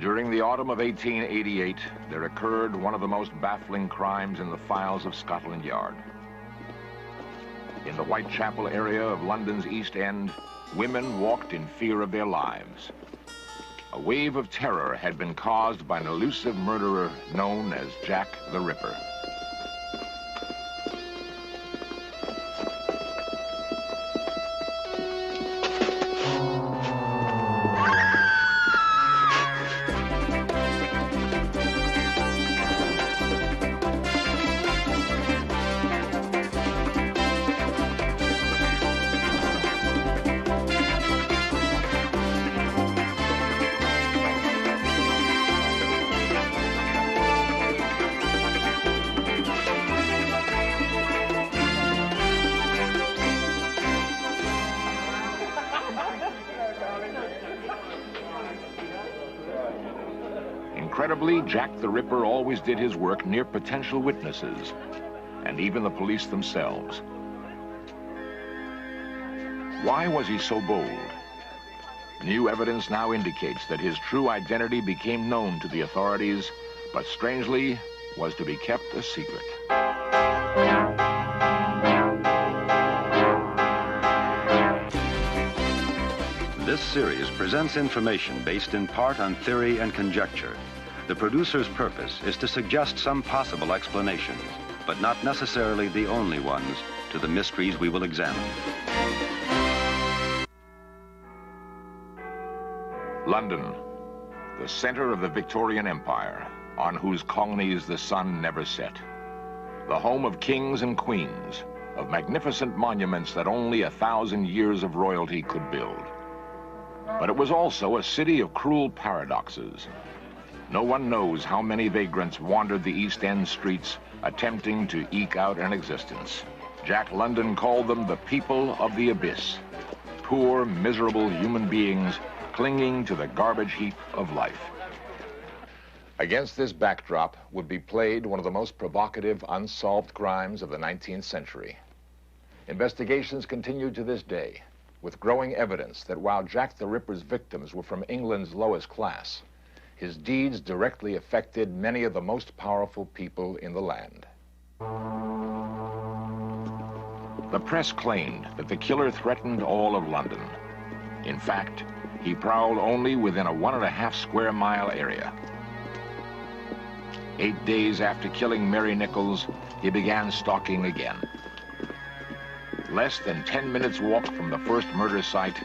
During the autumn of 1888, there occurred one of the most baffling crimes in the files of Scotland Yard. In the Whitechapel area of London's East End, women walked in fear of their lives. A wave of terror had been caused by an elusive murderer known as Jack the Ripper. Incredibly, Jack the Ripper always did his work near potential witnesses, and even the police themselves. Why was he so bold? New evidence now indicates that his true identity became known to the authorities, but strangely, was to be kept a secret. This series presents information based in part on theory and conjecture. The producer's purpose is to suggest some possible explanations, but not necessarily the only ones, to the mysteries we will examine. London, the center of the Victorian Empire, on whose colonies the sun never set. The home of kings and queens, of magnificent monuments that only 1,000 years of royalty could build. But it was also a city of cruel paradoxes. No one knows how many vagrants wandered the East End streets attempting to eke out an existence. Jack London called them the people of the abyss, poor, miserable human beings clinging to the garbage heap of life. Against this backdrop would be played one of the most provocative unsolved crimes of the 19th century. Investigations continue to this day, with growing evidence that while Jack the Ripper's victims were from England's lowest class, his deeds directly affected many of the most powerful people in the land. The press claimed that the killer threatened all of London. In fact, he prowled only within a 1.5 square mile area. 8 days after killing Mary Nichols, he began stalking again. Less than 10 minutes walk from the first murder site,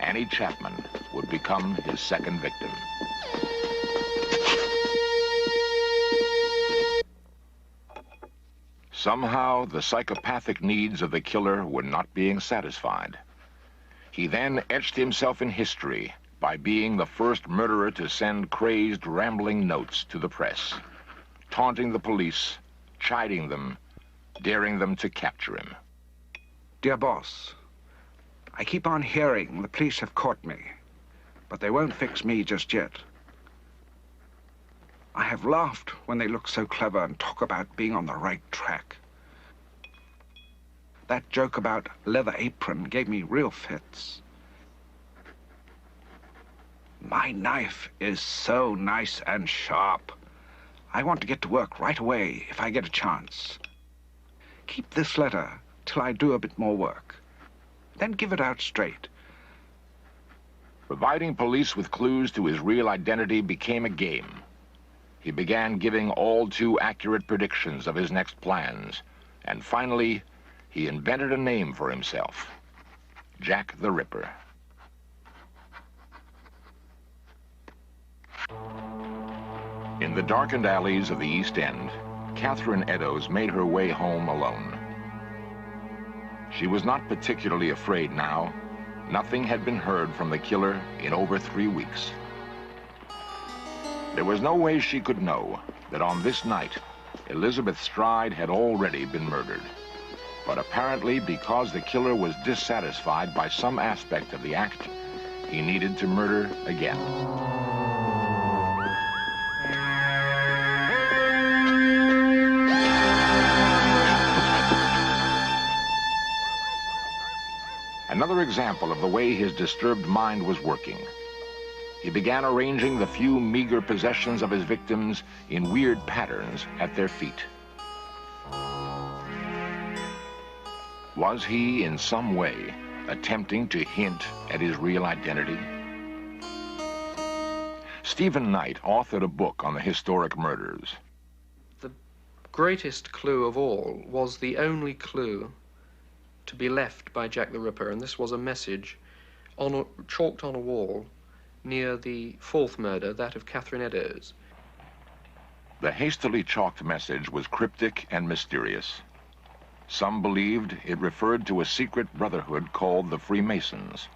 Annie Chapman would become his second victim. Somehow, the psychopathic needs of the killer were not being satisfied. He then etched himself in history by being the first murderer to send crazed, rambling notes to the press, taunting the police, chiding them, daring them to capture him. Dear boss, I keep on hearing the police have caught me, but they won't fix me just yet. I have laughed when they look so clever and talk about being on the right track. That joke about leather apron gave me real fits. My knife is so nice and sharp. I want to get to work right away if I get a chance. Keep this letter till I do a bit more work. Then give it out straight. Providing police with clues to his real identity became a game. He began giving all too accurate predictions of his next plans, and finally, he invented a name for himself: Jack the Ripper. In the darkened alleys of the East End, Catherine Eddowes made her way home alone. She was not particularly afraid now. Nothing had been heard from the killer in over 3 weeks. There was no way she could know that on this night, Elizabeth Stride had already been murdered. But apparently, because the killer was dissatisfied by some aspect of the act, he needed to murder again. Another example of the way his disturbed mind was working. he began arranging the few meager possessions of his victims in weird patterns at their feet. Was he, in some way, attempting to hint at his real identity? Stephen Knight authored a book on the historic murders. The greatest clue of all was the only clue to be left by Jack the Ripper, and this was a message chalked on a wall near the fourth murder, that of Catherine Eddowes. The hastily chalked message was cryptic and mysterious. Some believed it referred to a secret brotherhood called the Freemasons.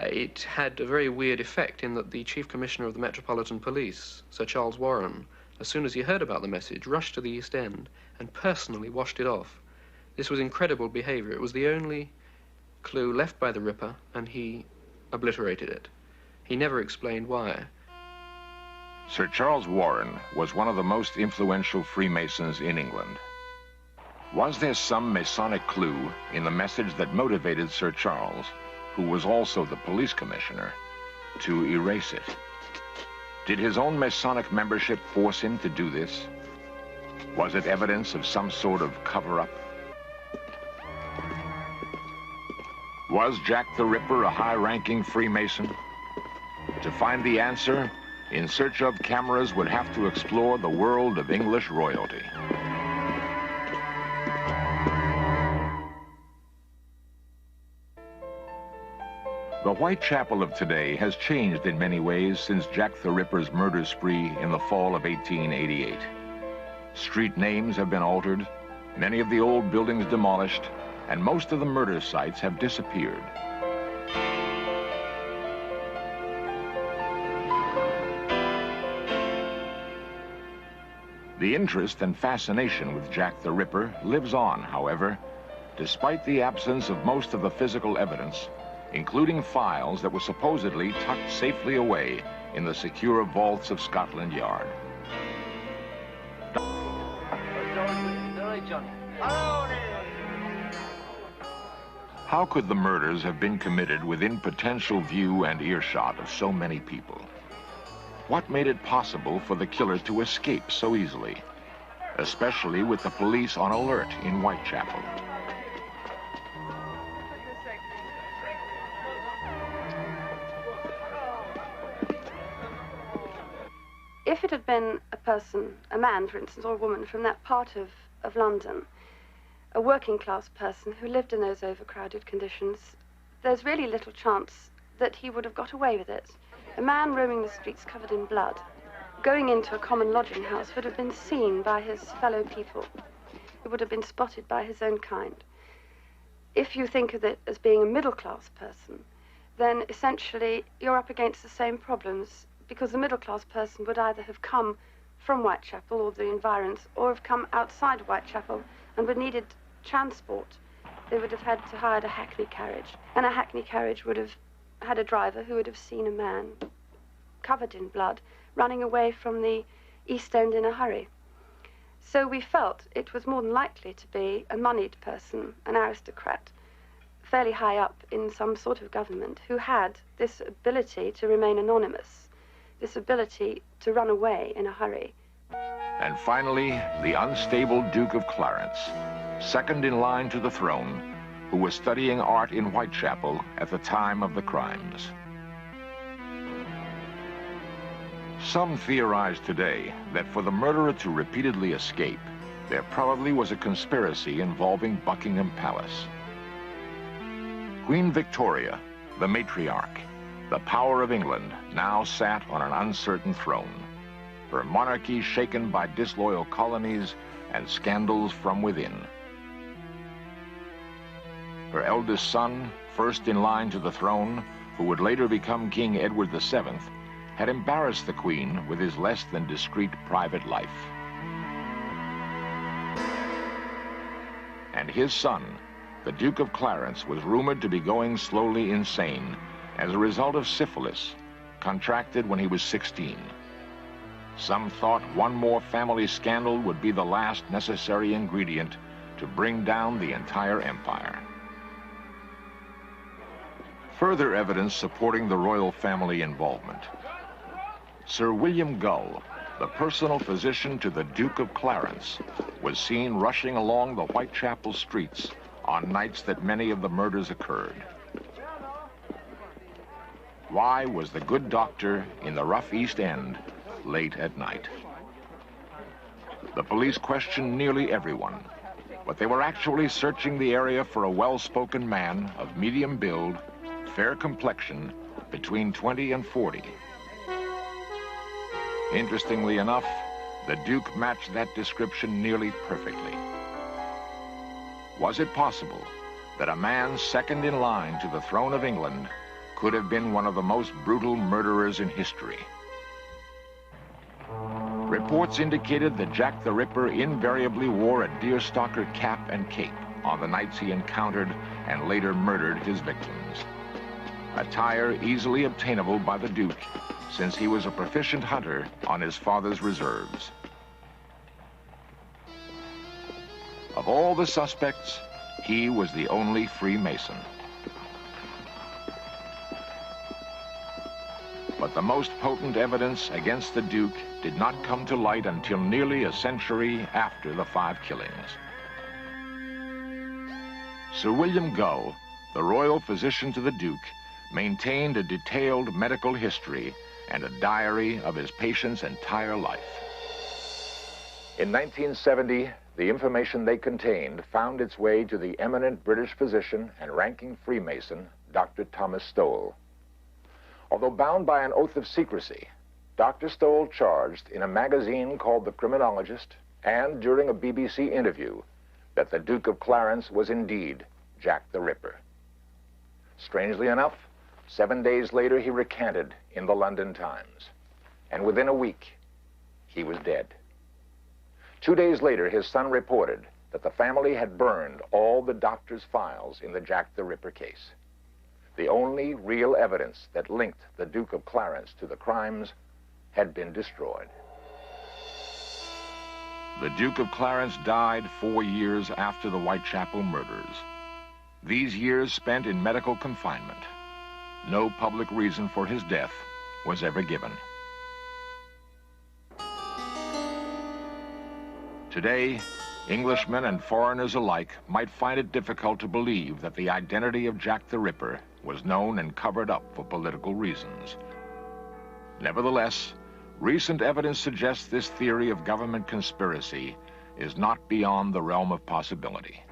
It had a very weird effect in that the Chief Commissioner of the Metropolitan Police, Sir Charles Warren, as soon as he heard about the message, rushed to the East End and personally washed it off. This was incredible behavior. It was the only clue left by the Ripper, and he obliterated it. He never explained why. Sir Charles Warren was one of the most influential Freemasons in England. Was there some Masonic clue in the message that motivated Sir Charles, who was also the police commissioner, to erase it? Did his own Masonic membership force him to do this? Was it evidence of some sort of cover-up? Was Jack the Ripper a high-ranking Freemason? To find the answer, In Search of cameras would have to explore the world of English royalty. The Whitechapel of today has changed in many ways since Jack the Ripper's murder spree in the fall of 1888. Street names have been altered, many of the old buildings demolished, and most of the murder sites have disappeared. The interest and fascination with Jack the Ripper lives on, however, despite the absence of most of the physical evidence, including files that were supposedly tucked safely away in the secure vaults of Scotland Yard. How could the murders have been committed within potential view and earshot of so many people? What made it possible for the killer to escape so easily, especially with the police on alert in Whitechapel? If it had been a person, a man, for instance, or a woman from that part of London, a working-class person who lived in those overcrowded conditions, there's really little chance that he would have got away with it. A man roaming the streets covered in blood, going into a common lodging house, would have been seen by his fellow people. It would have been spotted by his own kind. If you think of it as being a middle-class person, then essentially you're up against the same problems, because the middle-class person would either have come from Whitechapel or the environs, or have come outside Whitechapel and would needed transport. They would have had to hire a hackney carriage, and a hackney carriage would have had a driver who would have seen a man covered in blood running away from the East End in a hurry. So we felt it was more than likely to be a moneyed person, an aristocrat, fairly high up in some sort of government, who had this ability to remain anonymous, this ability to run away in a hurry. And finally, the unstable Duke of Clarence, second in line to the throne, who was studying art in Whitechapel at the time of the crimes. Some theorize today that for the murderer to repeatedly escape, there probably was a conspiracy involving Buckingham Palace. Queen Victoria, the matriarch, the power of England, now sat on an uncertain throne, her monarchy shaken by disloyal colonies and scandals from within. Her eldest son, first in line to the throne, who would later become King Edward VII, had embarrassed the Queen with his less than discreet private life. And his son, the Duke of Clarence, was rumored to be going slowly insane as a result of syphilis, contracted when he was 16. Some thought one more family scandal would be the last necessary ingredient to bring down the entire empire. Further evidence supporting the royal family involvement. Sir William Gull, the personal physician to the Duke of Clarence, was seen rushing along the Whitechapel streets on nights that many of the murders occurred. Why was the good doctor in the rough East End late at night? The police questioned nearly everyone, but they were actually searching the area for a well-spoken man of medium build, fair complexion, between 20 and 40. Interestingly enough, the Duke matched that description nearly perfectly. Was it possible that a man second in line to the throne of England could have been one of the most brutal murderers in history? Reports indicated that Jack the Ripper invariably wore a deerstalker cap and cape on the nights he encountered and later murdered his victims. Attire easily obtainable by the Duke, since he was a proficient hunter on his father's reserves. Of all the suspects, he was the only Freemason. But the most potent evidence against the Duke did not come to light until nearly a century after the 5 killings. Sir William Gull, the royal physician to the Duke, maintained a detailed medical history and a diary of his patient's entire life. In 1970, the information they contained found its way to the eminent British physician and ranking Freemason, Dr. Thomas Stowell. Although bound by an oath of secrecy, Dr. Stowell charged in a magazine called The Criminologist and during a BBC interview that the Duke of Clarence was indeed Jack the Ripper. Strangely enough, 7 days later he recanted in the London Times, and within a week, he was dead. 2 days later, his son reported that the family had burned all the doctor's files in the Jack the Ripper case. The only real evidence that linked the Duke of Clarence to the crimes had been destroyed. The Duke of Clarence died 4 years after the Whitechapel murders. These years spent in medical confinement. No public reason for his death was ever given. Today, Englishmen and foreigners alike might find it difficult to believe that the identity of Jack the Ripper was known and covered up for political reasons. Nevertheless, recent evidence suggests this theory of government conspiracy is not beyond the realm of possibility.